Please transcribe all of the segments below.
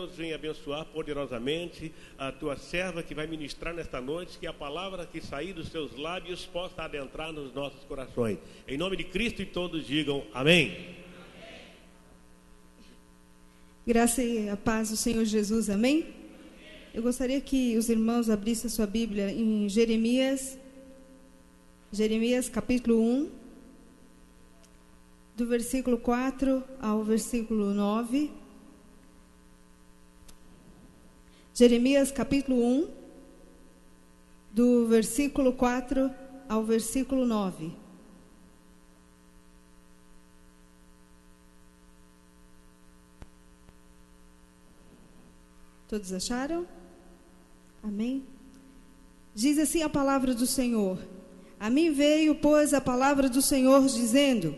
Deus venha abençoar poderosamente a tua serva que vai ministrar nesta noite, que a palavra que sair dos seus lábios possa adentrar nos nossos corações. Em nome de Cristo, e todos digam amém. Graça e a paz do Senhor Jesus, amém? Eu gostaria que os irmãos abrissem a sua Bíblia em Jeremias capítulo 1, do versículo 4 ao versículo 9. Jeremias capítulo 1, do versículo 4 ao versículo 9. Todos acharam? Amém? Diz assim a palavra do Senhor: a mim veio, pois, a palavra do Senhor, dizendo: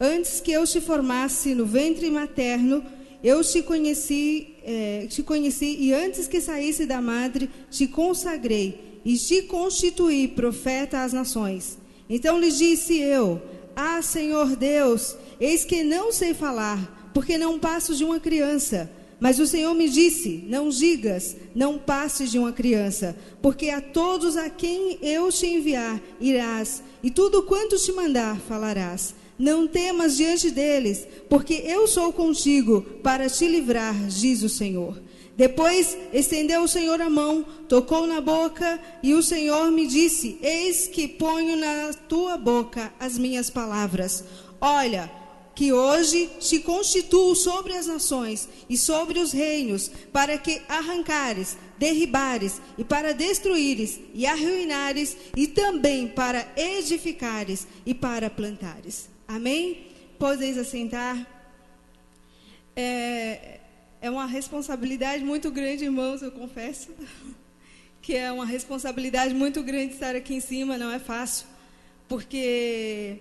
antes que eu te formasse no ventre materno, eu te conheci, e antes que saísse da madre, te consagrei, e te constituí profeta às nações. Então lhe disse eu: ah, Senhor Deus, eis que não sei falar, porque não passo de uma criança. Mas o Senhor me disse: não digas, não passes de uma criança, porque a todos a quem eu te enviar irás, e tudo quanto te mandar falarás. Não temas diante deles, porque eu sou contigo para te livrar, diz o Senhor. Depois estendeu o Senhor a mão, tocou na boca, e o Senhor me disse: eis que ponho na tua boca as minhas palavras. Olha, que hoje te constituo sobre as nações e sobre os reinos, para que arrancares, derribares, e para destruíres e arruinares, e também para edificares e para plantares. Amém? Podeis assentar. É uma responsabilidade muito grande, irmãos, eu confesso, que é uma responsabilidade muito grande estar aqui em cima, não é fácil, porque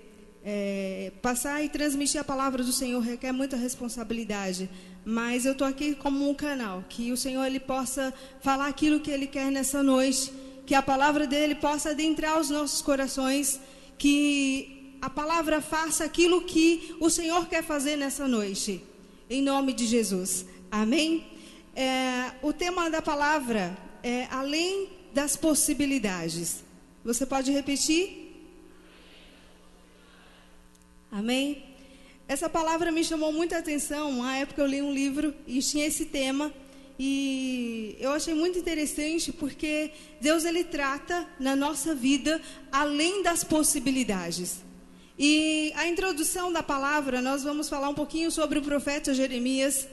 passar e transmitir a palavra do Senhor requer muita responsabilidade, mas eu estou aqui como um canal, que o Senhor ele possa falar aquilo que Ele quer nessa noite, que a palavra dEle possa adentrar os nossos corações, que a palavra faça aquilo que o Senhor quer fazer nessa noite, em nome de Jesus, amém? O tema da palavra é além das possibilidades. Você pode repetir? Amém? Essa palavra me chamou muita atenção. Na época eu li um livro e tinha esse tema, e eu achei muito interessante, porque Deus ele trata na nossa vida além das possibilidades. E a introdução da palavra, nós vamos falar um pouquinho sobre o profeta Jeremias.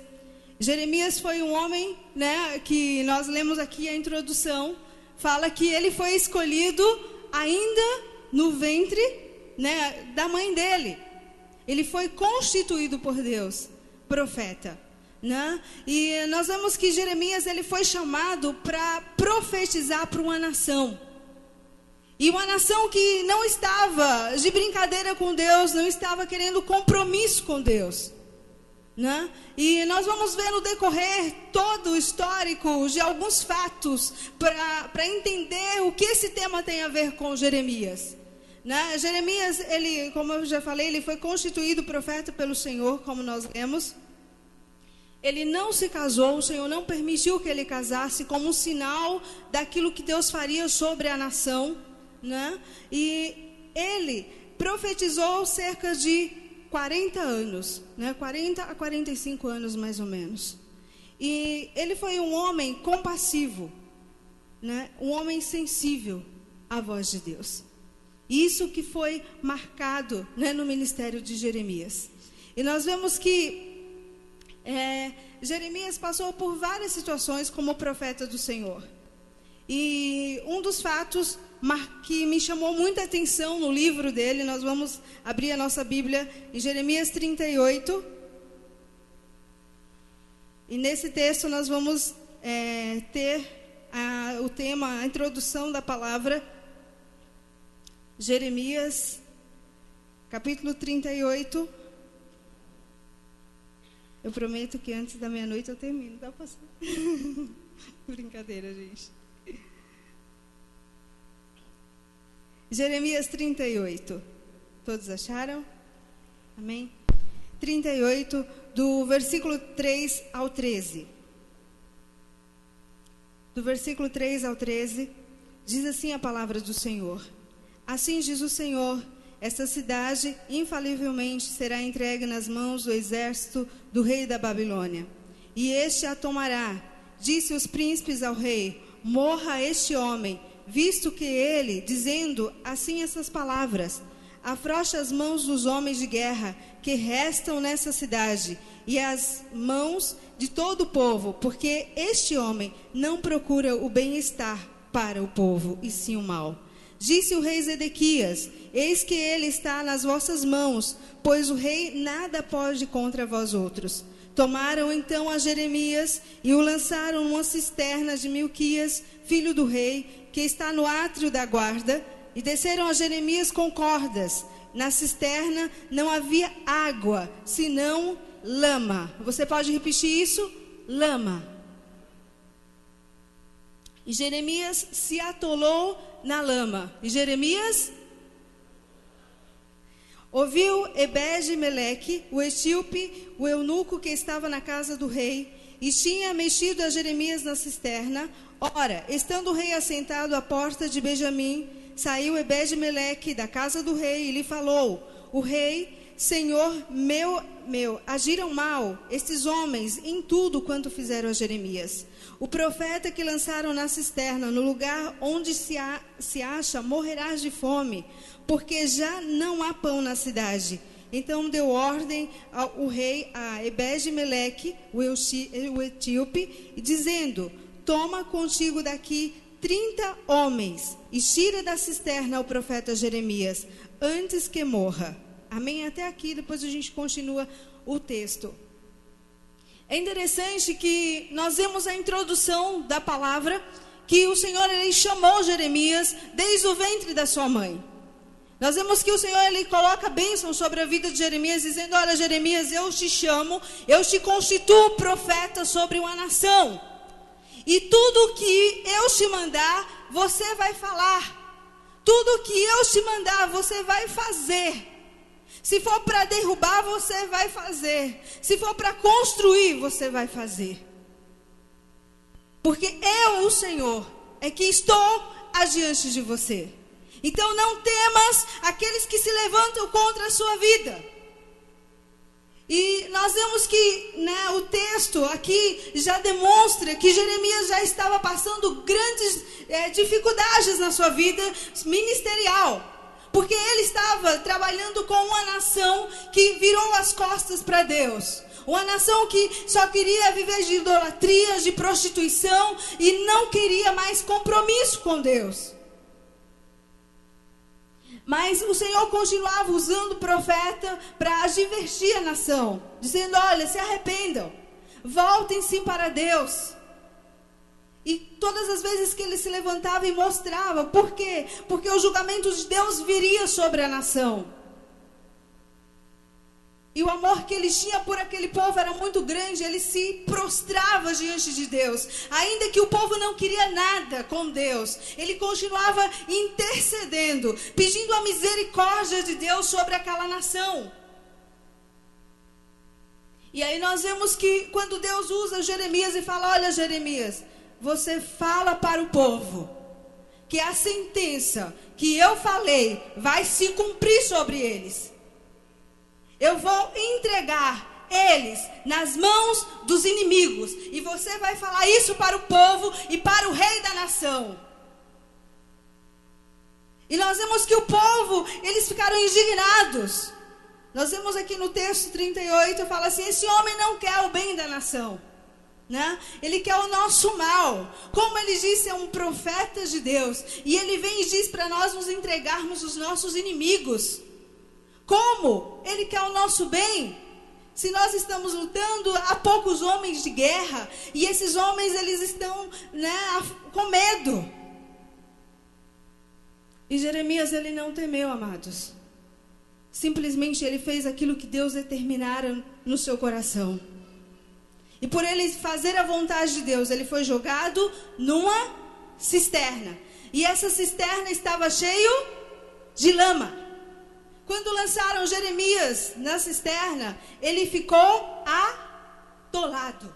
Jeremias foi um homem, né, que nós lemos aqui a introdução, fala que ele foi escolhido ainda no ventre, né, da mãe dele. Ele foi constituído por Deus profeta, né? E nós vemos que Jeremias ele foi chamado para profetizar para uma nação. E uma nação que não estava de brincadeira com Deus, não estava querendo compromisso com Deus, né? E nós vamos ver no decorrer todo o histórico de alguns fatos para entender o que esse tema tem a ver com Jeremias, né? Jeremias, ele, como eu já falei, ele foi constituído profeta pelo Senhor, como nós lemos. Ele não se casou, o Senhor não permitiu que ele casasse, como um sinal daquilo que Deus faria sobre a nação, né? E ele profetizou cerca de 40 anos, né? 40 a 45 anos mais ou menos. E ele foi um homem compassivo, né? Um homem sensível à voz de Deus. Isso que foi marcado, né, no ministério de Jeremias. E nós vemos que Jeremias passou por várias situações como profeta do Senhor. E um dos fatos que me chamou muita atenção no livro dele, nós vamos abrir a nossa Bíblia em Jeremias 38. E nesse texto nós vamos ter o tema, a introdução da palavra. Jeremias, capítulo 38. Eu prometo que antes da meia-noite eu termino, tá, pastor? Brincadeira, gente. Jeremias 38. Todos acharam? Amém? 38, do versículo 3 ao 13. do versículo 3 ao 13, diz assim a palavra do Senhor. Assim diz o Senhor, esta cidade infalivelmente será entregue nas mãos do exército do rei da Babilônia. E este a tomará. Disse os príncipes ao rei, morra este homem, visto que ele, dizendo assim essas palavras, afrouxa as mãos dos homens de guerra que restam nessa cidade e as mãos de todo o povo, porque este homem não procura o bem-estar para o povo, e sim o mal. Disse o rei Zedequias, eis que ele está nas vossas mãos, pois o rei nada pode contra vós outros. Tomaram então a Jeremias e o lançaram numa cisterna de Milquias, filho do rei, que está no átrio da guarda, e desceram a Jeremias com cordas. Na cisterna não havia água, senão lama. Você pode repetir isso? Lama. E Jeremias se atolou na lama. E Jeremias ouviu Ebed-Meleque, o etíope, o eunuco que estava na casa do rei, e tinha mexido a Jeremias na cisterna. Ora, estando o rei assentado à porta de Benjamim, saiu Ebed-Meleque da casa do rei e lhe falou: o rei, Senhor meu, agiram mal estes homens em tudo quanto fizeram a Jeremias. O profeta que lançaram na cisterna, no lugar onde se acha, morrerás de fome, porque já não há pão na cidade. Então deu ordem o rei a Ebed-Meleque, o etíope, dizendo: toma contigo daqui 30 homens e tira da cisterna o profeta Jeremias, antes que morra. Amém? Até aqui, depois a gente continua o texto. É interessante que nós vemos a introdução da palavra, que o Senhor ele chamou Jeremias desde o ventre da sua mãe. Nós vemos que o Senhor ele coloca bênção sobre a vida de Jeremias, dizendo: olha, Jeremias, eu te chamo, eu te constituo profeta sobre uma nação. E tudo que eu te mandar, você vai falar. Tudo que eu te mandar, você vai fazer. Se for para derrubar, você vai fazer. Se for para construir, você vai fazer. Porque eu, o Senhor, é que estou adiante de você. Então não temas aqueles que se levantam contra a sua vida. E nós vemos que o texto aqui já demonstra que Jeremias já estava passando grandes dificuldades na sua vida ministerial. Porque ele estava trabalhando com uma nação que virou as costas para Deus. Uma nação que só queria viver de idolatria, de prostituição e não queria mais compromisso com Deus. Mas o Senhor continuava usando o profeta para advertir a nação, dizendo: olha, se arrependam, voltem-se para Deus. E todas as vezes que ele se levantava e mostrava, por quê? Porque o julgamento de Deus viria sobre a nação. E o amor que ele tinha por aquele povo era muito grande, ele se prostrava diante de Deus. Ainda que o povo não queria nada com Deus, ele continuava intercedendo, pedindo a misericórdia de Deus sobre aquela nação. E aí nós vemos que quando Deus usa Jeremias e fala: olha, Jeremias, você fala para o povo que a sentença que eu falei vai se cumprir sobre eles. Eu vou entregar eles nas mãos dos inimigos. E você vai falar isso para o povo e para o rei da nação. E nós vemos que o povo, eles ficaram indignados. Nós vemos aqui no texto 38, fala assim: esse homem não quer o bem da nação. Ele quer o nosso mal. Como ele disse, é um profeta de Deus. E ele vem e diz para nós nos entregarmos os nossos inimigos. Como? Ele quer o nosso bem. Se nós estamos lutando, há poucos homens de guerra. E esses homens, eles estão com medo. E Jeremias, ele não temeu, amados. Simplesmente ele fez aquilo que Deus determinara no seu coração. E por ele fazer a vontade de Deus, ele foi jogado numa cisterna. E essa cisterna estava cheia de lama. Quando lançaram Jeremias na cisterna, ele ficou atolado.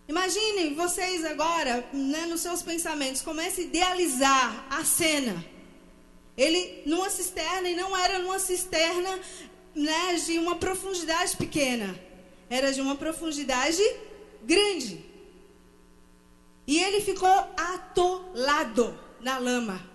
Imaginem vocês agora, né, nos seus pensamentos, comecem a idealizar a cena. Ele numa cisterna, e não era numa cisterna, né, de uma profundidade pequena. Era de uma profundidade grande. E ele ficou atolado na lama.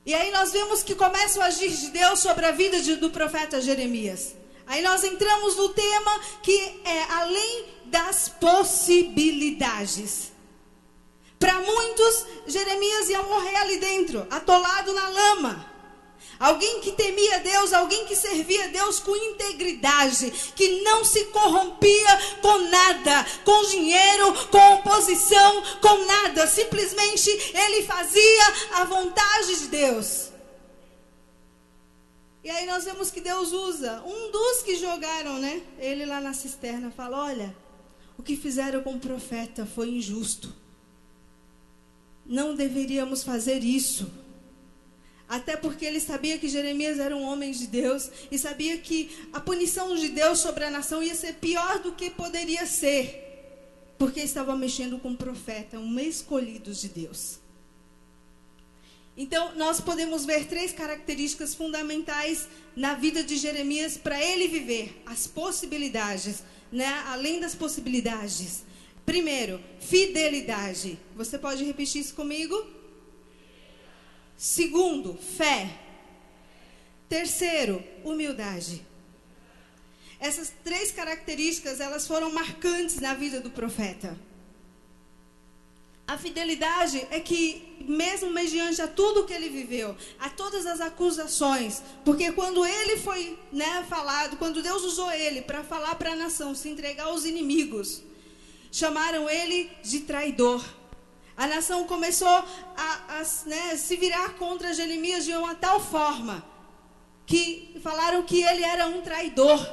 E aí nós vemos que começa o agir de Deus sobre a vida do profeta Jeremias. Aí nós entramos no tema que é além das possibilidades. Para muitos, Jeremias ia morrer ali dentro, atolado na lama. Alguém que temia Deus, alguém que servia a Deus com integridade, que não se corrompia com nada, com dinheiro, com posição, com nada. Simplesmente ele fazia a vontade de Deus. E aí nós vemos que Deus usa um dos que jogaram, né, ele lá na cisterna. Fala, olha, o que fizeram com o profeta foi injusto. Não deveríamos fazer isso. Até porque ele sabia que Jeremias era um homem de Deus. E sabia que a punição de Deus sobre a nação ia ser pior do que poderia ser. Porque estava mexendo com um profeta, um escolhido de Deus. Então, nós podemos ver 3 características fundamentais na vida de Jeremias para ele viver as possibilidades, né? Além das possibilidades. Primeiro, fidelidade. Você pode repetir isso comigo? Segundo, fé. Terceiro, humildade. Essas 3 características, elas foram marcantes na vida do profeta. A fidelidade é que, mesmo mediante a tudo que ele viveu, a todas as acusações, porque quando ele foi, né, falado, quando Deus usou ele para falar para a nação, se entregar aos inimigos, chamaram ele de traidor. A nação começou a se virar contra Jeremias de uma tal forma que falaram que ele era um traidor.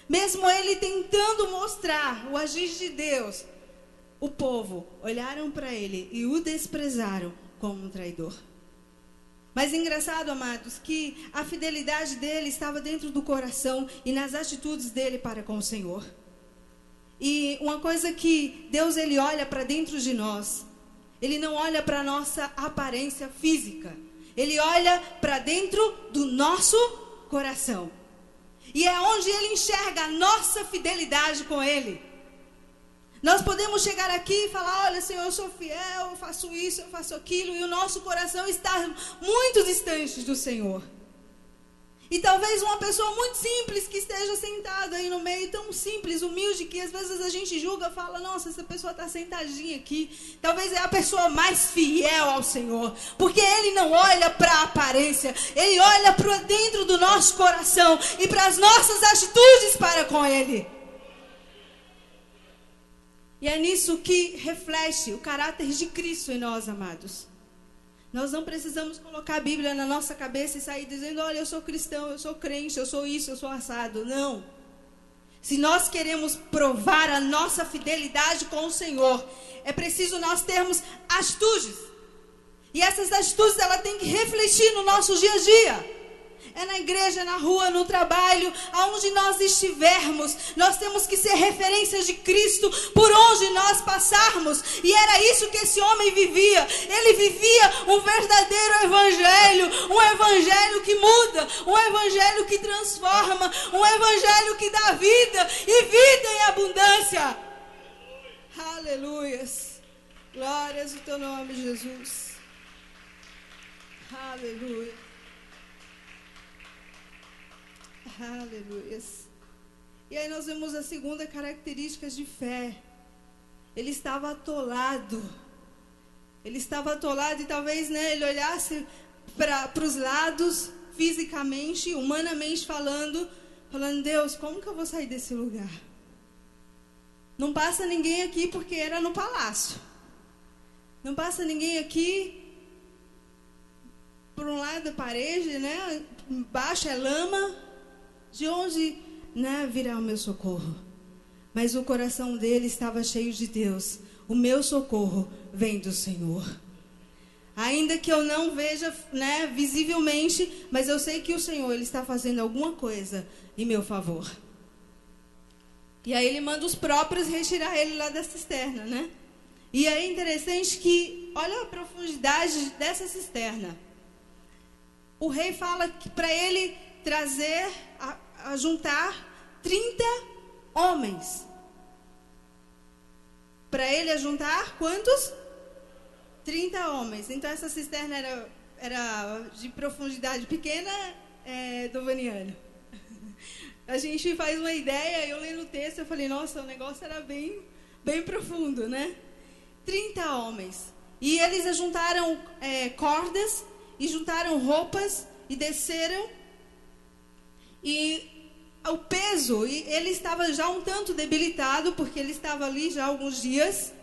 Mesmo ele tentando mostrar o agir de Deus, o povo olharam para ele e o desprezaram como um traidor. Mas engraçado, amados, que a fidelidade dele estava dentro do coração e nas atitudes dele para com o Senhor. E uma coisa que Deus, ele olha para dentro de nós. Ele não olha para a nossa aparência física. Ele olha para dentro do nosso coração. E é onde ele enxerga a nossa fidelidade com ele. Nós podemos chegar aqui e falar, olha, Senhor, eu sou fiel, eu faço isso, eu faço aquilo. E o nosso coração está muito distante do Senhor. E talvez uma pessoa muito simples que esteja sentada aí no meio, tão simples, humilde, que às vezes a gente julga, fala, nossa, essa pessoa está sentadinha aqui. Talvez é a pessoa mais fiel ao Senhor. Porque Ele não olha para a aparência, Ele olha para dentro do nosso coração e para as nossas atitudes para com Ele. E é nisso que reflete o caráter de Cristo em nós, amados. Nós não precisamos colocar a Bíblia na nossa cabeça e sair dizendo, olha, eu sou cristão, eu sou crente, eu sou isso, eu sou assado. Não. Se nós queremos provar a nossa fidelidade com o Senhor, é preciso nós termos atitudes. E essas atitudes, elas têm que refletir no nosso dia a dia. É na igreja, na rua, no trabalho, aonde nós estivermos, nós temos que ser referências de Cristo por onde nós passarmos. E era isso que esse homem vivia. Ele vivia um verdadeiro evangelho, um evangelho que muda, um evangelho que transforma, um evangelho que dá vida e vida em abundância. Aleluias. Glórias ao teu nome, Jesus. Aleluia. Aleluia. E aí nós vemos a segunda característica de fé. Ele estava atolado. Ele estava atolado e talvez, né, ele olhasse para os lados, fisicamente, humanamente falando, Deus, como que eu vou sair desse lugar? Não passa ninguém aqui porque era no palácio. Não passa ninguém aqui. Por um lado é parede, né? Embaixo é lama. De onde, né, virá o meu socorro? Mas o coração dele estava cheio de Deus. O meu socorro vem do Senhor. Ainda que eu não veja, né, visivelmente, mas eu sei que o Senhor, ele está fazendo alguma coisa em meu favor. E aí ele manda os próprios retirar ele lá da cisterna, né? E é interessante que, olha a profundidade dessa cisterna. O rei fala que para ele trazer, a juntar 30 homens. Para ele juntar quantos? 30 homens. Então essa cisterna era de profundidade pequena, Dovaniano. A gente faz uma ideia, eu lendo o texto, eu falei, nossa, o negócio era bem, bem profundo, né? 30 homens. E eles ajuntaram cordas, e juntaram roupas, e desceram. E o peso, e ele estava já um tanto debilitado, porque ele estava ali já há alguns dias.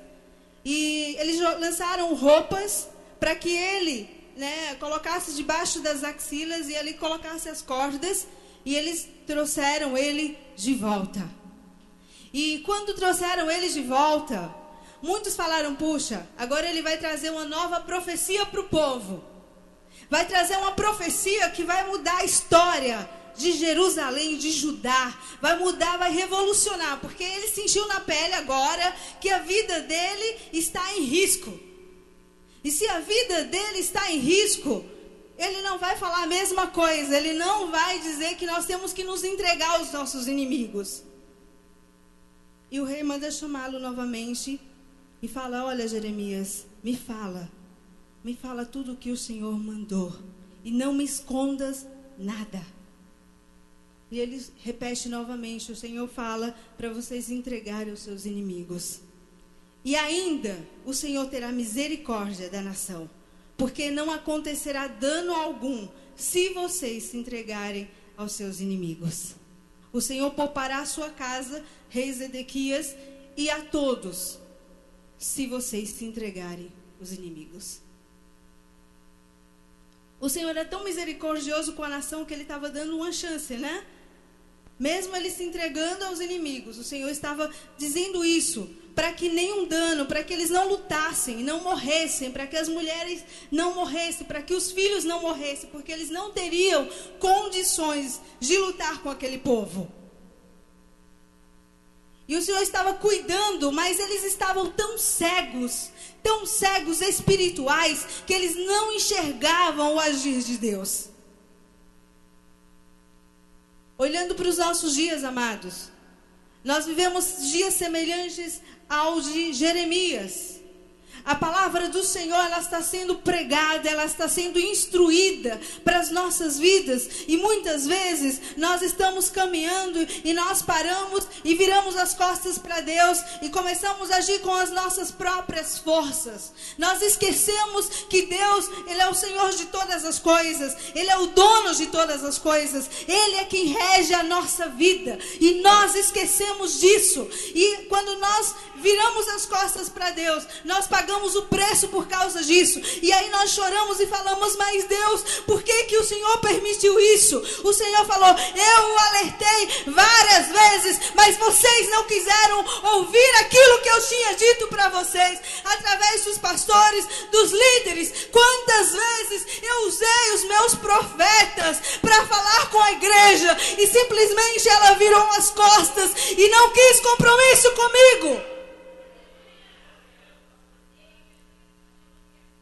E eles lançaram roupas para que ele, né, colocasse debaixo das axilas, e ele colocasse as cordas. E eles trouxeram ele de volta. E quando trouxeram ele de volta, muitos falaram, puxa, agora ele vai trazer uma nova profecia para o povo. Vai trazer uma profecia que vai mudar a história de Jerusalém, de Judá. Vai mudar, vai revolucionar. Porque ele sentiu na pele agora que a vida dele está em risco. E se a vida dele está em risco, ele não vai falar a mesma coisa. Ele não vai dizer que nós temos que nos entregar aos nossos inimigos. E o rei manda chamá-lo novamente e fala, olha, Jeremias, me fala tudo o que o Senhor mandou. E não me escondas nada. E ele repete novamente, o Senhor fala para vocês entregarem os seus inimigos. E ainda o Senhor terá misericórdia da nação, porque não acontecerá dano algum se vocês se entregarem aos seus inimigos. O Senhor poupará a sua casa, rei Zedequias, e a todos, se vocês se entregarem aos inimigos. O Senhor era tão misericordioso com a nação que ele estava dando uma chance, né? Mesmo ele se entregando aos inimigos, o Senhor estava dizendo isso, para que nenhum dano, para que eles não lutassem, não morressem, para que as mulheres não morressem, para que os filhos não morressem, porque eles não teriam condições de lutar com aquele povo. E o Senhor estava cuidando, mas eles estavam tão cegos espirituais, que eles não enxergavam o agir de Deus. Olhando para os nossos dias, amados, nós vivemos dias semelhantes ao de Jeremias. A palavra do Senhor, ela está sendo pregada, ela está sendo instruída para as nossas vidas. E muitas vezes nós estamos caminhando e nós paramos e viramos as costas para Deus e começamos a agir com as nossas próprias forças. Nós esquecemos que Deus, Ele é o Senhor de todas as coisas. Ele é o dono de todas as coisas. Ele é quem rege a nossa vida. E nós esquecemos disso. E quando nós viramos as costas para Deus, nós pagamos o preço por causa disso. E aí nós choramos e falamos, mas Deus, por que o Senhor permitiu isso? O Senhor falou, eu o alertei várias vezes, mas vocês não quiseram ouvir aquilo que eu tinha dito para vocês, através dos pastores, dos líderes. Quantas vezes eu usei os meus profetas para falar com a igreja e simplesmente ela virou as costas e não quis compromisso comigo.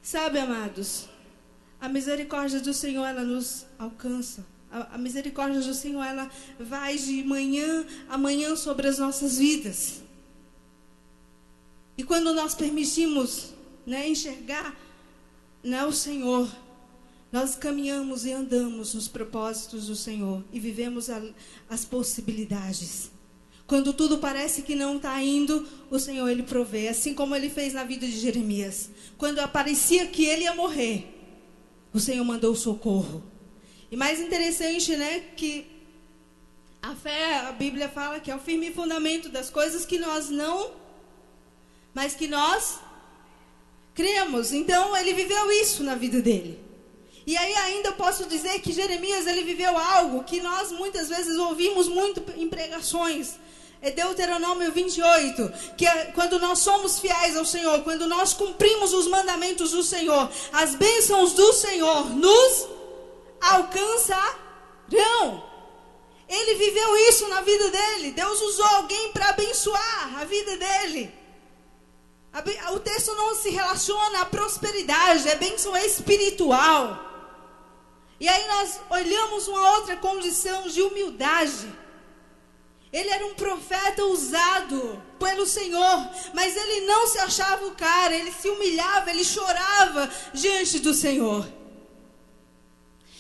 Sabe, amados, a misericórdia do Senhor, ela nos alcança. A misericórdia do Senhor, ela vai de manhã a manhã sobre as nossas vidas. E quando nós permitimos, né, enxergar, né, o Senhor, nós caminhamos e andamos nos propósitos do Senhor e vivemos as possibilidades. Quando tudo parece que não está indo, o Senhor, Ele provê. Assim como Ele fez na vida de Jeremias. Quando parecia que ele ia morrer, o Senhor mandou socorro. E mais interessante, né, que a fé, a Bíblia fala que é o firme fundamento das coisas que nós não, mas que nós cremos. Então, ele viveu isso na vida dele. E aí ainda posso dizer que Jeremias, ele viveu algo que nós muitas vezes ouvimos muito em pregações. É Deuteronômio 28, que é quando nós somos fiéis ao Senhor, quando nós cumprimos os mandamentos do Senhor, as bênçãos do Senhor nos alcançarão. Ele viveu isso na vida dele. Deus usou alguém para abençoar a vida dele. O texto não se relaciona à prosperidade, é bênção espiritual. E aí nós olhamos uma outra condição de humildade. Ele era um profeta usado pelo Senhor, mas ele não se achava o cara, ele se humilhava, ele chorava diante do Senhor.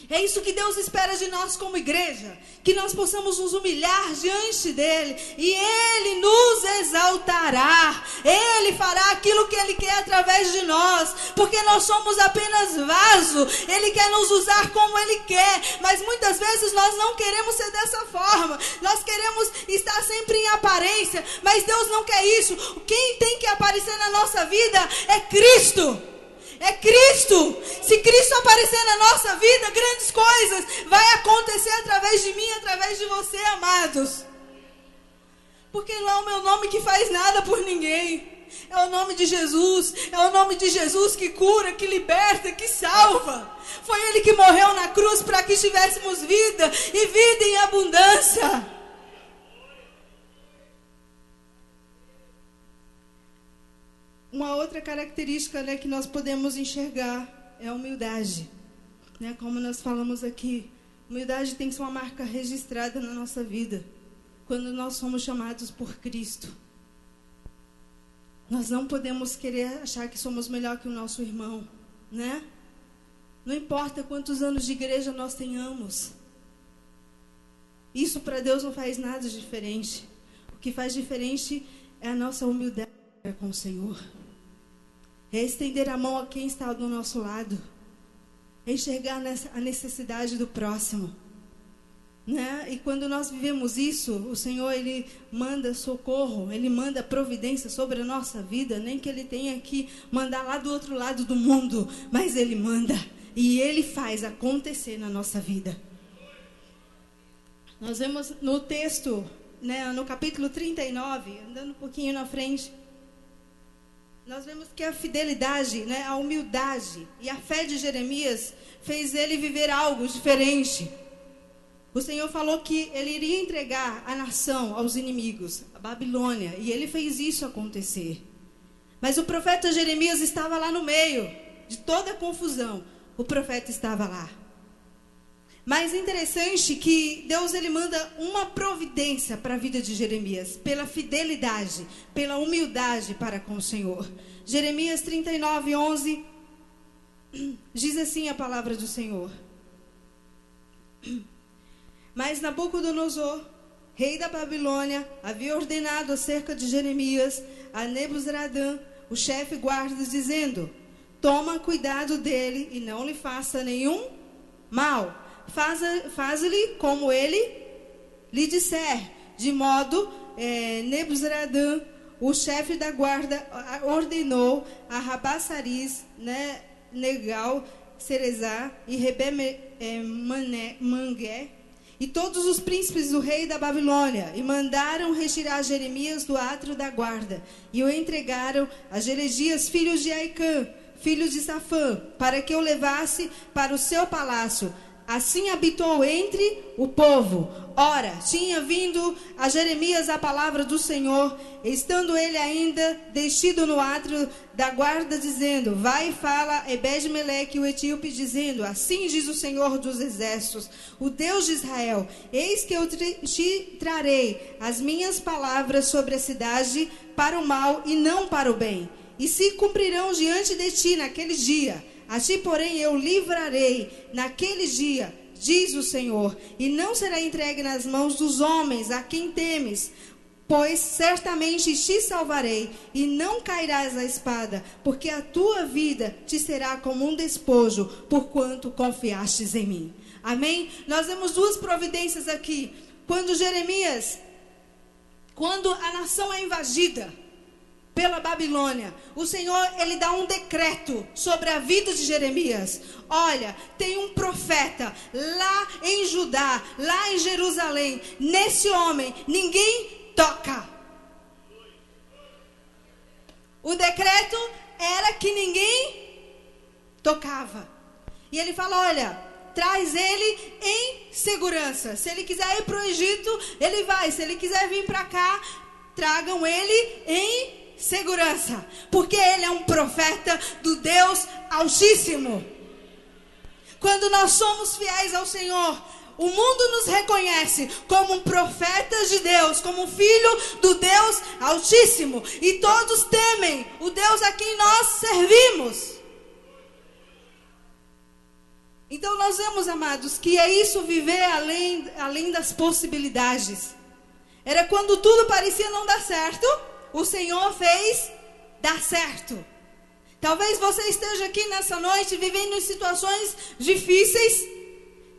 É isso que Deus espera de nós como igreja, que nós possamos nos humilhar diante dEle, e Ele nos exaltará, Ele fará aquilo que Ele quer através de nós, porque nós somos apenas vaso, Ele quer nos usar como Ele quer, mas muitas vezes nós não queremos ser dessa forma, nós queremos estar sempre em aparência, mas Deus não quer isso. Quem tem que aparecer na nossa vida é Cristo. É Cristo. Se Cristo aparecer na nossa vida, grandes coisas vai acontecer através de mim, através de você, amados. Porque não é o meu nome que faz nada por ninguém. É o nome de Jesus. É o nome de Jesus que cura, que liberta, que salva. Foi Ele que morreu na cruz para que tivéssemos vida e vida em abundância. Uma outra característica, né, que nós podemos enxergar é a humildade. Né, como nós falamos aqui, humildade tem que ser uma marca registrada na nossa vida. Quando nós somos chamados por Cristo. Nós não podemos querer achar que somos melhor que o nosso irmão. Né? Não importa quantos anos de igreja nós tenhamos. Isso para Deus não faz nada de diferente. O que faz diferente é a nossa humildade com o Senhor. É estender a mão a quem está do nosso lado. É enxergar a necessidade do próximo. Né? E quando nós vivemos isso, o Senhor, Ele manda socorro, Ele manda providência sobre a nossa vida. Nem que Ele tenha que mandar lá do outro lado do mundo, mas Ele manda. E Ele faz acontecer na nossa vida. Nós vemos no texto, né, no capítulo 39, andando um pouquinho na frente, nós vemos que a fidelidade, né, a humildade e a fé de Jeremias fez ele viver algo diferente. O Senhor falou que ele iria entregar a nação aos inimigos, a Babilônia, e ele fez isso acontecer. Mas o profeta Jeremias estava lá no meio de toda a confusão. O profeta estava lá. Mas é interessante que Deus, ele manda uma providência para a vida de Jeremias, pela fidelidade, pela humildade para com o Senhor. Jeremias 39, 11, diz assim a palavra do Senhor. Mas Nabucodonosor, rei da Babilônia, havia ordenado acerca de Jeremias a Nebuzaradã, o chefe guarda, dizendo: toma cuidado dele e não lhe faça nenhum mal. Faz-lhe como ele lhe disser. De modo, Nebuzaradã, o chefe da guarda, ordenou a Rabassariz, né, Negal, Cerezá e Mangué, e todos os príncipes do rei da Babilônia, e mandaram retirar Jeremias do átrio da guarda, e o entregaram a Jeremias, filho de Aicã, filho de Safã, para que o levasse para o seu palácio. Assim habitou entre o povo. Ora, tinha vindo a Jeremias a palavra do Senhor, estando ele ainda descido no átrio da guarda, dizendo: vai e fala a Ebed-Meleque, o etíope, dizendo: assim diz o Senhor dos exércitos, o Deus de Israel: eis que eu te trarei as minhas palavras sobre a cidade para o mal e não para o bem, e se cumprirão diante de ti naquele dia. A ti, porém, eu livrarei naquele dia, diz o Senhor, e não será entregue nas mãos dos homens a quem temes, pois certamente te salvarei, e não cairás à espada, porque a tua vida te será como um despojo, porquanto confiastes em mim. Amém? Nós vemos duas providências aqui. Quando a nação é invadida pela Babilônia, o Senhor, ele dá um decreto sobre a vida de Jeremias. Olha, tem um profeta lá em Judá, lá em Jerusalém. Nesse homem, ninguém toca. O decreto era que ninguém tocava. E ele fala: olha, traz ele em segurança. Se ele quiser ir para o Egito, ele vai. Se ele quiser vir para cá, tragam ele em segurança. Porque ele é um profeta do Deus Altíssimo. Quando nós somos fiéis ao Senhor, o mundo nos reconhece como um profeta de Deus, como um filho do Deus Altíssimo. E todos temem o Deus a quem nós servimos. Então nós vemos, amados, que é isso, viver além das possibilidades. Era quando tudo parecia não dar certo, o Senhor fez dar certo. Talvez você esteja aqui nessa noite vivendo em situações difíceis.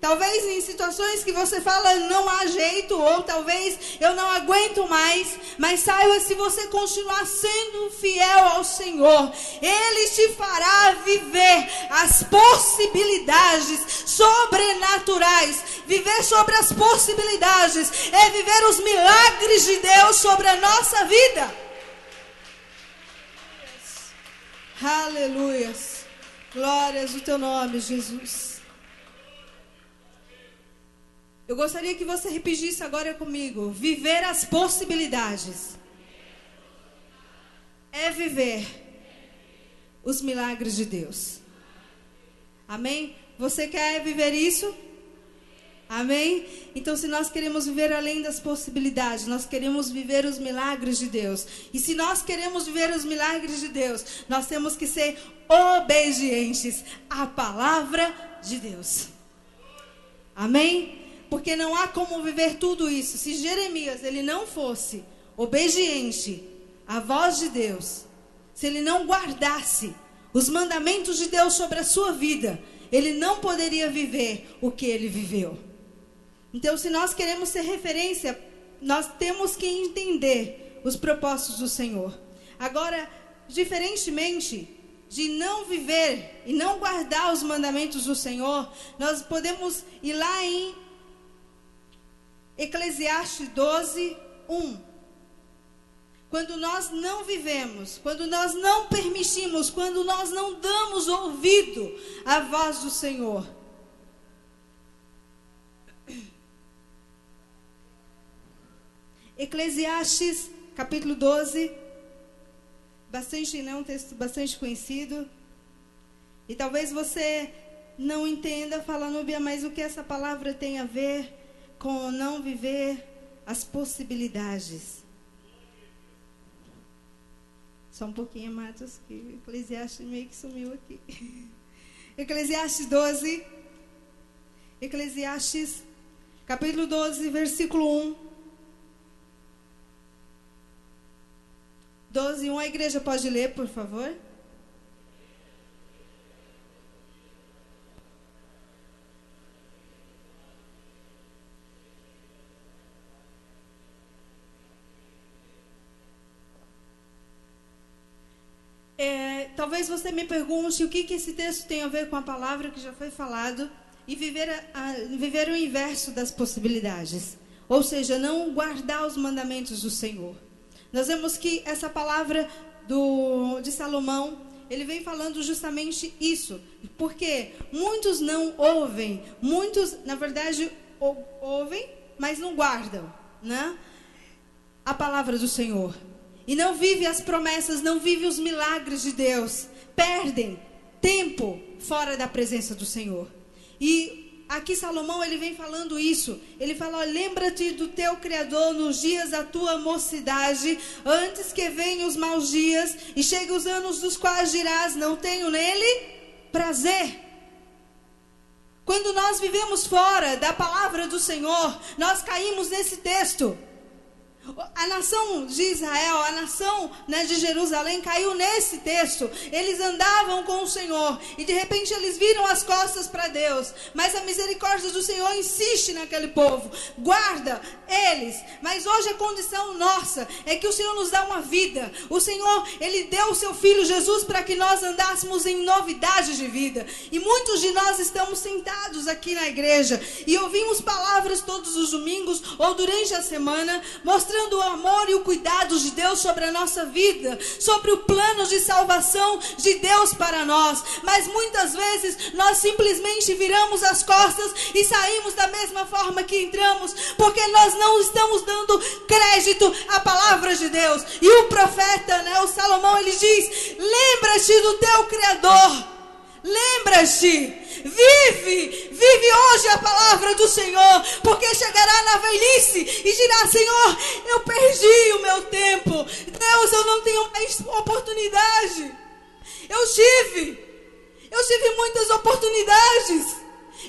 Talvez em situações que você fala, não há jeito, ou talvez eu não aguento mais. Mas saiba, se você continuar sendo fiel ao Senhor, Ele te fará viver as possibilidades sobrenaturais. Viver sobre as possibilidades é viver os milagres de Deus sobre a nossa vida. Aleluias. Glórias ao teu nome, Jesus. Eu gostaria que você repetisse agora comigo. Viver as possibilidades é viver os milagres de Deus. Amém? Você quer viver isso? Amém? Então, se nós queremos viver além das possibilidades, nós queremos viver os milagres de Deus. E se nós queremos viver os milagres de Deus, nós temos que ser obedientes à palavra de Deus. Amém? Porque não há como viver tudo isso. Se Jeremias ele não fosse obediente à voz de Deus, se ele não guardasse os mandamentos de Deus sobre a sua vida, ele não poderia viver o que ele viveu. Então, se nós queremos ser referência, nós temos que entender os propósitos do Senhor. Agora, diferentemente de não viver e não guardar os mandamentos do Senhor, nós podemos ir lá em Eclesiastes 12, 1. Quando nós não vivemos, quando nós não permitimos, quando nós não damos ouvido à voz do Senhor. Eclesiastes, capítulo 12. Um texto bastante conhecido. E talvez você não entenda, fala, Núbia, mas o que essa palavra tem a ver com não viver as possibilidades? Só um pouquinho, Matos, que Eclesiastes meio que sumiu aqui. Eclesiastes 12. Eclesiastes, capítulo 12, versículo 1. 12, 1. A igreja pode ler, por favor? Talvez você me pergunte o que esse texto tem a ver com a palavra que já foi falado e viver o inverso das possibilidades. Ou seja, não guardar os mandamentos do Senhor. Nós vemos que essa palavra de Salomão, ele vem falando justamente isso. Porque muitos não ouvem, muitos, na verdade, ouvem, mas não guardam, né? A palavra do Senhor. E não vive as promessas, não vive os milagres de Deus. Perdem tempo fora da presença do Senhor. E aqui Salomão, ele vem falando isso. Ele fala, lembra-te do teu Criador nos dias da tua mocidade, antes que venham os maus dias e cheguem os anos dos quais dirás, não tenho nele prazer. Quando nós vivemos fora da palavra do Senhor, nós caímos nesse texto. A nação de Israel, a nação, de Jerusalém caiu nesse texto. Eles andavam com o Senhor e de repente eles viram as costas para Deus. Mas a misericórdia do Senhor insiste naquele povo, guarda eles. Mas hoje a condição nossa é que o Senhor nos dá uma vida. O Senhor, Ele deu o seu Filho Jesus para que nós andássemos em novidade de vida. E muitos de nós estamos sentados aqui na igreja e ouvimos palavras todos os domingos ou durante a semana, mostrando mostrando o amor e o cuidado de Deus sobre a nossa vida, sobre o plano de salvação de Deus para nós. Mas muitas vezes nós simplesmente viramos as costas e saímos da mesma forma que entramos, porque nós não estamos dando crédito à palavra de Deus. E o profeta, o Salomão, ele diz: lembra-te do teu Criador. Lembra-te, vive hoje a palavra do Senhor, porque chegará na velhice e dirá: Senhor, eu perdi o meu tempo, Deus, eu não tenho mais oportunidade. Eu tive muitas oportunidades,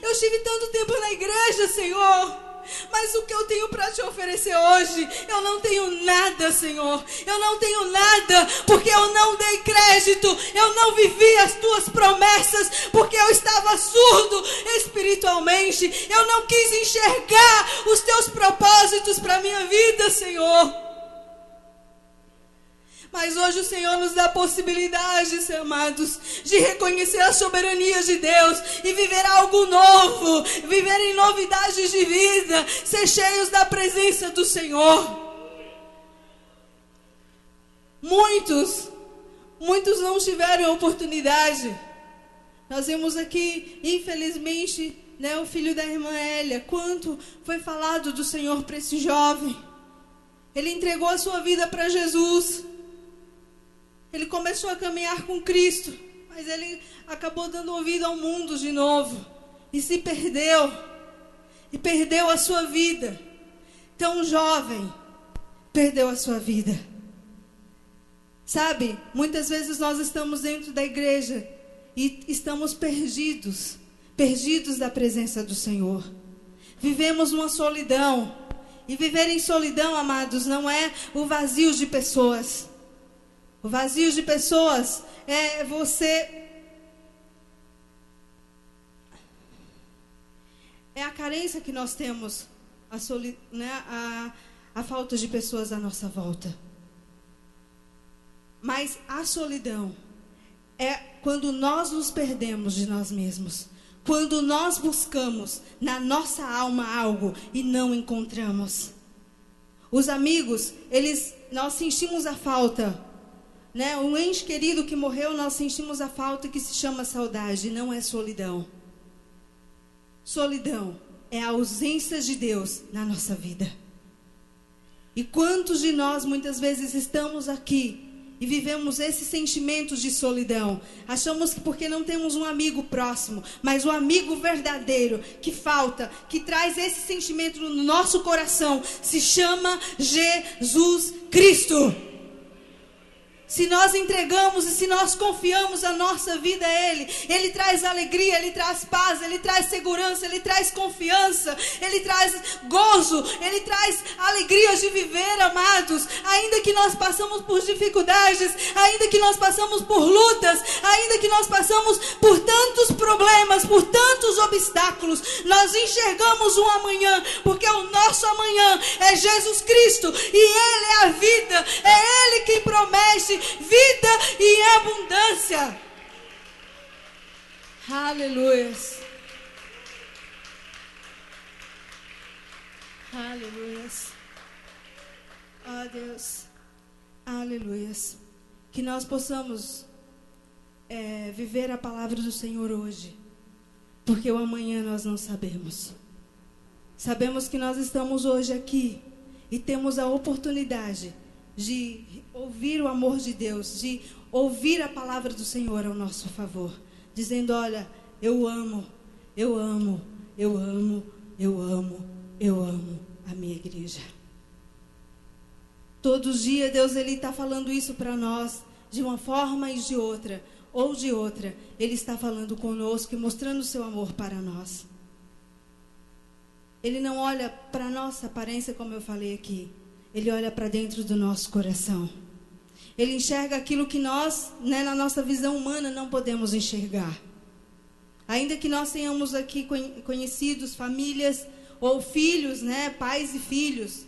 eu tive tanto tempo na igreja, Senhor, mas o que eu tenho para te oferecer hoje, eu não tenho nada, Senhor. Eu não tenho nada, porque eu não dei crédito, eu não vivi as tuas promessas, porque eu estava surdo espiritualmente. Eu não quis enxergar os teus propósitos para a minha vida, Senhor. Mas hoje o Senhor nos dá possibilidades, amados, de reconhecer a soberania de Deus e viver algo novo, viver em novidades de vida, ser cheios da presença do Senhor. Muitos não tiveram oportunidade. Nós vemos aqui, infelizmente, o filho da irmã Hélia, quanto foi falado do Senhor para esse jovem. Ele entregou a sua vida para Jesus. Ele começou a caminhar com Cristo, mas ele acabou dando ouvido ao mundo de novo. E se perdeu. E perdeu a sua vida. Tão jovem, perdeu a sua vida. Sabe, muitas vezes nós estamos dentro da igreja e estamos perdidos da presença do Senhor. Vivemos uma solidão. E viver em solidão, amados, não é o vazio de pessoas. O vazio de pessoas é a carência que nós temos, a falta de pessoas à nossa volta. Mas a solidão é quando nós nos perdemos de nós mesmos. Quando nós buscamos na nossa alma algo e não encontramos. Os amigos, nós sentimos a falta. Um ente querido que morreu, nós sentimos a falta, que se chama saudade, não é solidão. Solidão é a ausência de Deus na nossa vida. E quantos de nós muitas vezes estamos aqui e vivemos esse sentimento de solidão? Achamos que porque não temos um amigo próximo, mas o amigo verdadeiro que falta, que traz esse sentimento no nosso coração, se chama Jesus Cristo. Se nós entregamos e se nós confiamos a nossa vida a Ele, Ele traz alegria, Ele traz paz, Ele traz segurança, Ele traz confiança, Ele traz gozo, Ele traz alegria de viver, amados. Ainda que nós passamos por dificuldades, ainda que nós passamos por lutas, ainda que nós passamos por tantos problemas, por tantos obstáculos, nós enxergamos um amanhã, porque o nosso amanhã é Jesus Cristo, e Ele é a vida, é Ele quem promete vida e abundância. Aleluia. Aleluia. Oh Deus. Aleluia. Que nós possamos viver a palavra do Senhor hoje, porque o amanhã nós não sabemos. Sabemos que nós estamos hoje aqui e temos a oportunidade de ouvir o amor de Deus, de ouvir a palavra do Senhor ao nosso favor, dizendo: olha, eu amo a minha igreja. Todo dia Deus está falando isso para nós, de uma forma e de outra, ou de outra, Ele está falando conosco e mostrando o seu amor para nós. Ele não olha para a nossa aparência, como eu falei aqui. Ele olha para dentro do nosso coração. Ele enxerga aquilo que nós, na nossa visão humana, não podemos enxergar. Ainda que nós tenhamos aqui conhecidos, famílias ou filhos, pais e filhos,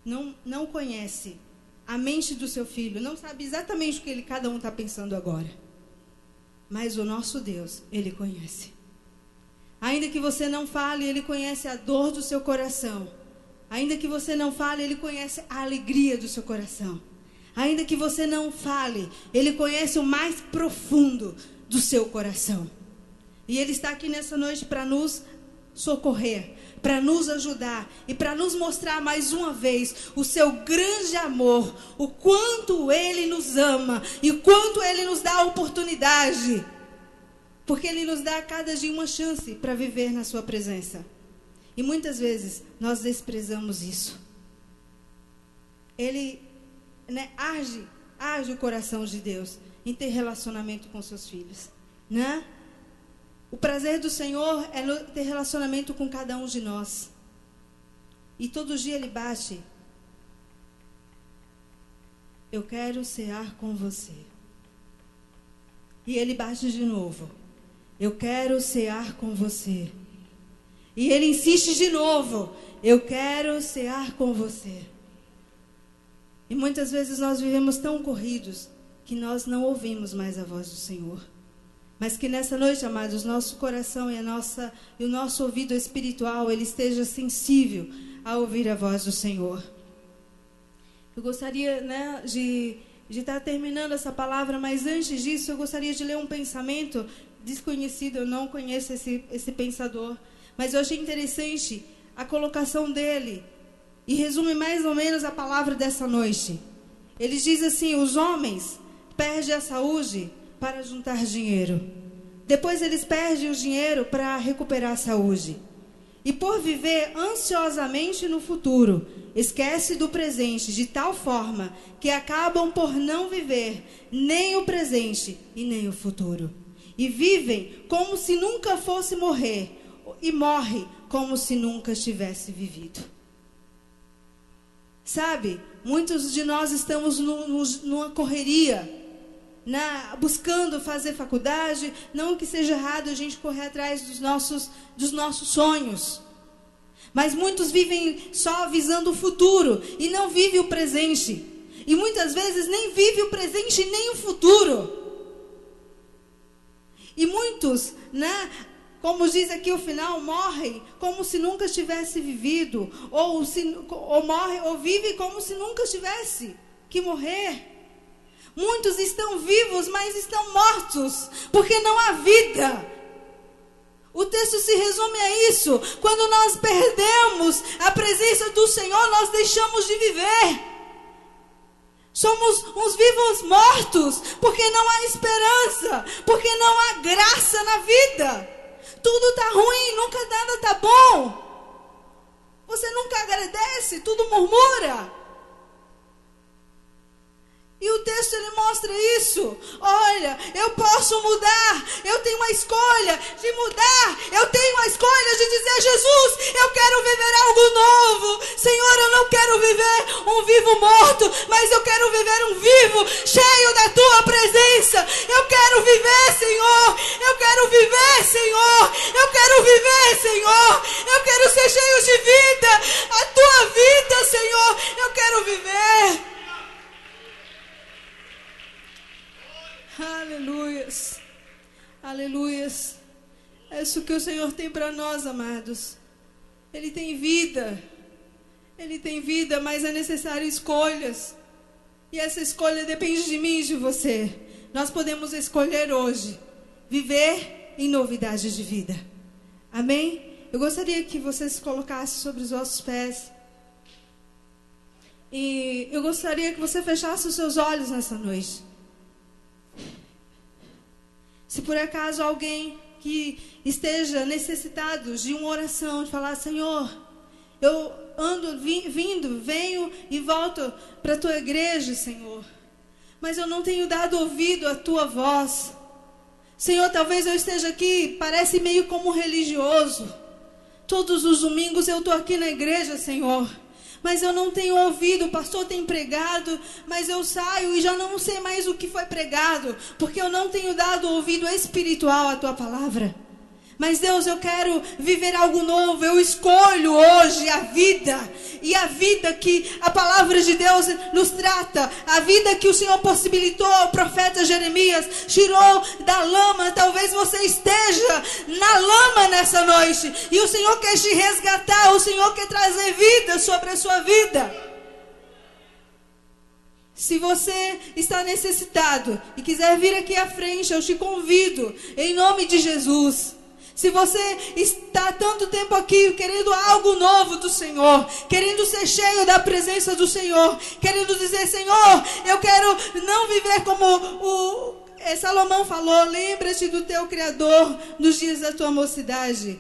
não conhece a mente do seu filho, não sabe exatamente o que cada um está pensando agora. Mas o nosso Deus, Ele conhece. Ainda que você não fale, Ele conhece a dor do seu coração. Ainda que você não fale, Ele conhece a alegria do seu coração. Ainda que você não fale, Ele conhece o mais profundo do seu coração. E Ele está aqui nessa noite para nos socorrer, para nos ajudar e para nos mostrar mais uma vez o seu grande amor, o quanto Ele nos ama e o quanto Ele nos dá a oportunidade. Porque Ele nos dá a cada dia uma chance para viver na sua presença. E muitas vezes nós desprezamos isso. Ele, arde o coração de Deus em ter relacionamento com seus filhos, né? O prazer do Senhor é ter relacionamento com cada um de nós. E todo dia Ele bate. Eu quero cear com você. E Ele bate de novo. Eu quero cear com você. E Ele insiste de novo. Eu quero cear com você. E muitas vezes nós vivemos tão corridos que nós não ouvimos mais a voz do Senhor. Mas que nessa noite, amados, nosso coração e o nosso ouvido espiritual, ele esteja sensível a ouvir a voz do Senhor. Eu gostaria, de estar terminando essa palavra, mas antes disso eu gostaria de ler um pensamento desconhecido. Eu não conheço esse pensador, mas eu achei interessante a colocação dele e resume mais ou menos a palavra dessa noite. Ele diz assim: os homens perdem a saúde para juntar dinheiro. Depois eles perdem o dinheiro para recuperar a saúde. E por viver ansiosamente no futuro, esquece do presente de tal forma que acabam por não viver nem o presente e nem o futuro. E vivem como se nunca fosse morrer e morre como se nunca tivesse vivido. Sabe, muitos de nós estamos numa correria, buscando fazer faculdade. Não que seja errado a gente correr atrás dos nossos sonhos, mas muitos vivem só visando o futuro e não vivem o presente. E muitas vezes nem vive o presente nem o futuro. E muitos, como diz aqui o final, morrem como se nunca tivesse vivido, ou vive como se nunca tivesse que morrer. Muitos estão vivos, mas estão mortos, porque não há vida. O texto se resume a isso. Quando nós perdemos a presença do Senhor, nós deixamos de viver. Somos uns vivos mortos, porque não há esperança, porque não há graça na vida. Tudo está ruim, nunca nada está bom. Você nunca agradece, tudo murmura. E o texto ele mostra isso. Olha, eu posso mudar. Eu tenho uma escolha de mudar. Eu tenho a escolha de dizer: Jesus, eu quero viver algo novo. Senhor, eu não quero viver um vivo morto, mas eu quero viver um vivo cheio da tua presença. Eu quero viver, Senhor. Eu quero viver, Senhor. Eu quero viver, Senhor. Eu quero ser cheio de vida. A tua vida, Senhor. Eu quero viver. Aleluias, aleluias. É isso que o Senhor tem para nós, amados. Ele tem vida, mas é necessário escolhas. E essa escolha depende de mim e de você. Nós podemos escolher hoje viver em novidade de vida. Amém? Eu gostaria que você se colocasse sobre os vossos pés. E eu gostaria que você fechasse os seus olhos nessa noite. Se por acaso alguém que esteja necessitado de uma oração, de falar: Senhor, eu venho e volto para a tua igreja, Senhor, mas eu não tenho dado ouvido à tua voz. Senhor, talvez eu esteja aqui, parece meio como religioso. Todos os domingos eu estou aqui na igreja, Senhor, mas eu não tenho ouvido. O pastor tem pregado, mas eu saio e já não sei mais o que foi pregado, porque eu não tenho dado ouvido espiritual à tua palavra. Mas Deus, eu quero viver algo novo. Eu escolho hoje a vida. E a vida que a palavra de Deus nos trata. A vida que o Senhor possibilitou ao profeta Jeremias. Tirou da lama. Talvez você esteja na lama nessa noite. E o Senhor quer te resgatar. O Senhor quer trazer vida sobre a sua vida. Se você está necessitado e quiser vir aqui à frente, eu te convido. Em nome de Jesus. Se você está há tanto tempo aqui querendo algo novo do Senhor, querendo ser cheio da presença do Senhor, querendo dizer, Senhor, eu quero não viver como Salomão falou, lembra-te do teu Criador nos dias da tua mocidade.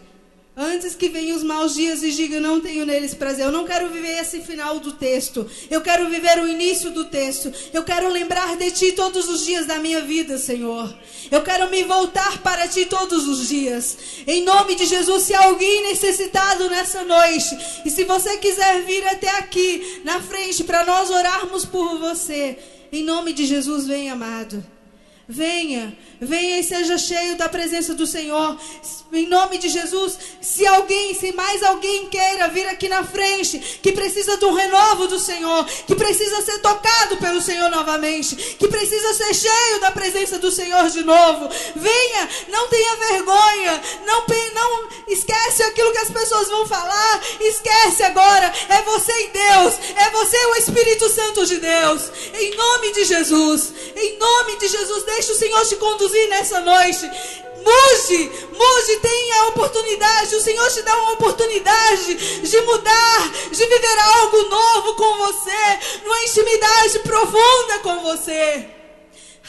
Antes que venham os maus dias e diga, não tenho neles prazer. Eu não quero viver esse final do texto. Eu quero viver o início do texto. Eu quero lembrar de Ti todos os dias da minha vida, Senhor. Eu quero me voltar para Ti todos os dias. Em nome de Jesus, se há alguém necessitado nessa noite, e se você quiser vir até aqui, na frente, para nós orarmos por você, em nome de Jesus, venha, amado. Venha e seja cheio da presença do Senhor. Em nome de Jesus, se mais alguém queira vir aqui na frente, que precisa de um renovo do Senhor, que precisa ser tocado pelo Senhor novamente, que precisa ser cheio da presença do Senhor de novo, venha, não tenha vergonha, não esquece aquilo que as pessoas vão falar, esquece agora, é você e Deus, é você e o Espírito Santo de Deus, em nome de Jesus, deixa o Senhor te conduzir nessa noite. Mude, tenha a oportunidade, o Senhor te dá uma oportunidade de mudar, de viver algo novo com você, numa intimidade profunda com você.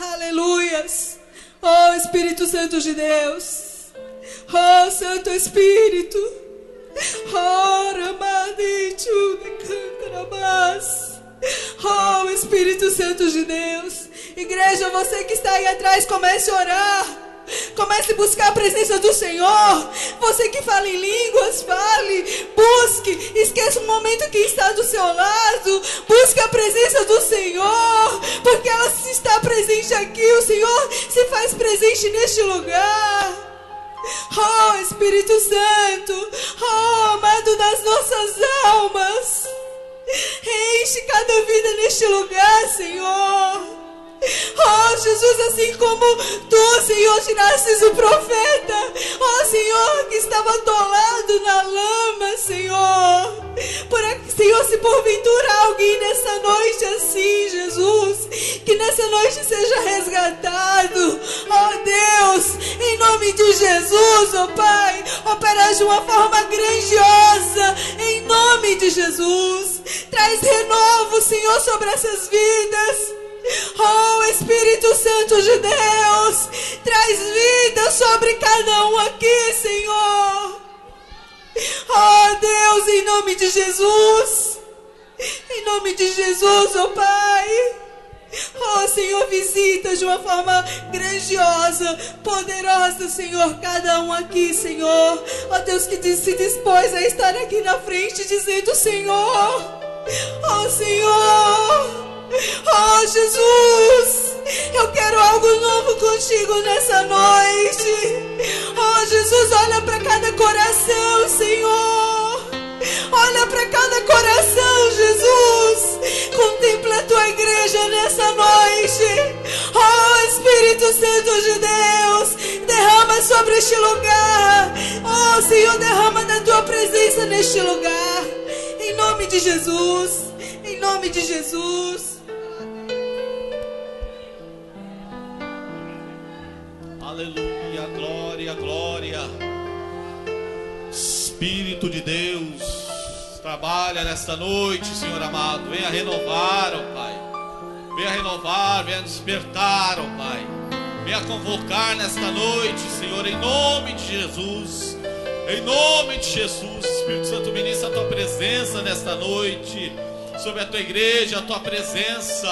Aleluias. Oh Espírito Santo de Deus, oh Santo Espírito, oh Ramadichu de Cantarabás. Oh Espírito Santo de Deus, igreja, você que está aí atrás, comece a orar, comece a buscar a presença do Senhor. Você que fala em línguas, fale, busque, esqueça o momento que está do seu lado, busque a presença do Senhor, porque ela está presente aqui, o Senhor se faz presente neste lugar. Oh Espírito Santo, oh amado das nossas almas, enche cada vida neste lugar, Senhor. Oh Jesus, assim como Tu, Senhor, tirastes o profeta, oh Senhor, que estava atolado na lama, Senhor. Senhor, se porventura alguém nessa noite assim, Jesus, que nessa noite seja resgatado, oh Deus, em nome de Jesus, oh Pai, opera de uma forma grandiosa, em nome de Jesus. Traz renovo, Senhor, sobre essas vidas. Oh Espírito Santo de Deus, traz vida sobre cada um aqui, Senhor. Oh Deus, em nome de Jesus, em nome de Jesus, oh Pai. Oh Senhor, visita de uma forma grandiosa, poderosa, Senhor, cada um aqui, Senhor. Oh Deus, que se dispôs a estar aqui na frente dizendo, Senhor, oh Senhor, oh Jesus, eu quero algo novo contigo nessa noite. Oh Jesus, olha para cada coração, Senhor. Olha para cada coração, Jesus. Contempla a tua igreja nessa noite. Oh Espírito Santo de Deus, derrama sobre este lugar. Oh Senhor, derrama da tua presença neste lugar. Em nome de Jesus, em nome de Jesus. Aleluia, glória, glória. Espírito de Deus, trabalha nesta noite, Senhor amado. Venha renovar, ó Pai. Venha renovar, venha despertar, ó Pai. Venha convocar nesta noite, Senhor, em nome de Jesus. Em nome de Jesus, Espírito Santo, ministra a tua presença nesta noite sobre a tua igreja, a tua presença,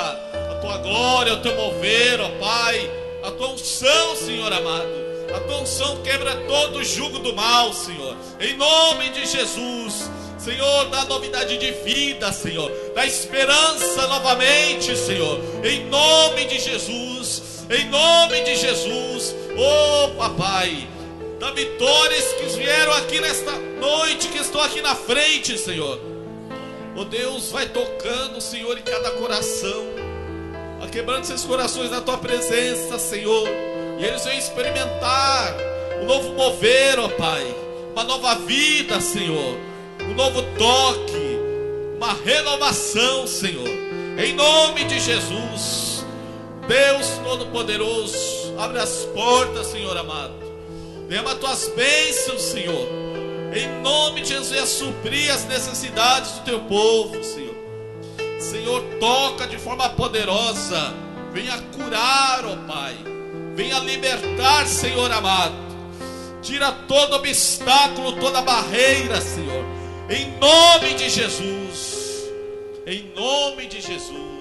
a tua glória, o teu mover, ó Pai. A tua unção, Senhor amado. A tua unção quebra todo o jugo do mal, Senhor. Em nome de Jesus, Senhor, dá novidade de vida, Senhor. Dá esperança novamente, Senhor. Em nome de Jesus. Em nome de Jesus. Oh, papai. da vitórias que vieram aqui nesta noite, que estão aqui na frente, Senhor. Oh Deus, vai tocando, Senhor, em cada coração, vai quebrando esses corações na Tua presença, Senhor, e eles vão experimentar um novo mover, ó Pai, uma nova vida, Senhor, um novo toque, uma renovação, Senhor, em nome de Jesus. Deus Todo-Poderoso, abre as portas, Senhor amado, derrama Tuas bênçãos, Senhor, em nome de Jesus, venha suprir as necessidades do Teu povo, Senhor. Senhor, toca de forma poderosa, venha curar, ó Pai, venha libertar, Senhor amado, tira todo obstáculo, toda barreira, Senhor, em nome de Jesus, em nome de Jesus.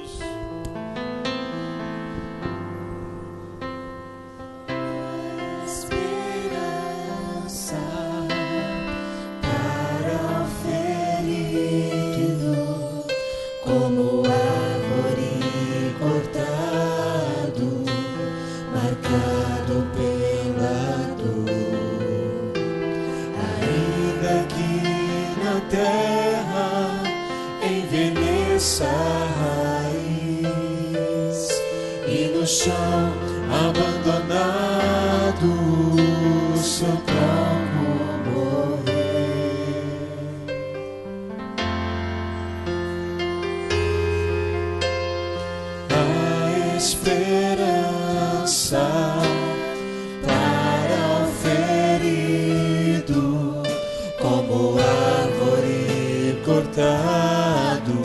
Chão abandonado, seu tronco morrer. A esperança para o ferido, como árvore cortado,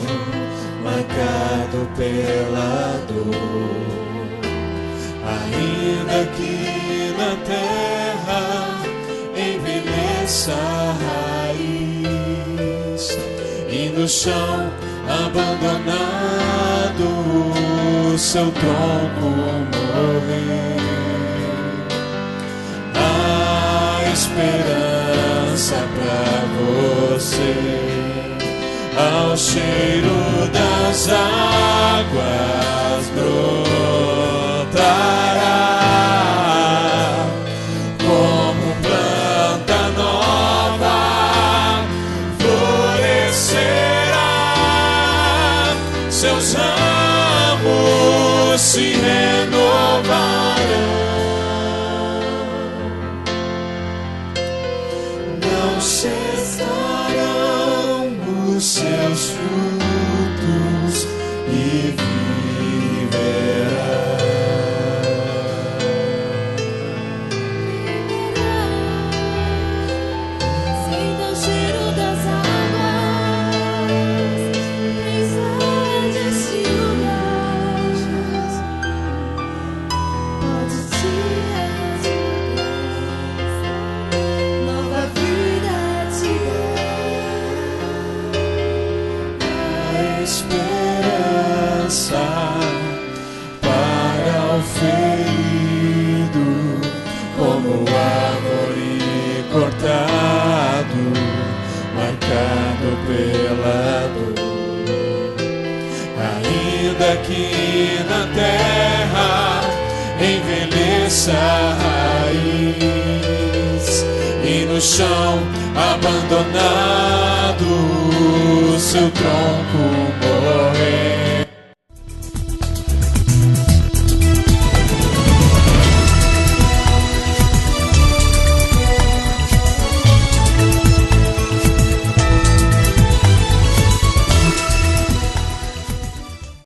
marcado pela dor. Ainda que na terra envelheça a raiz e no chão abandonado seu tronco morrer, há esperança pra você. Ao cheiro das águas brotará como planta nova, florescerá, seus ramos se renovarão, não cessarão os seus frutos e viverá. Pela dor, ainda que na terra envelheça a raiz e no chão abandonado seu tronco morrer,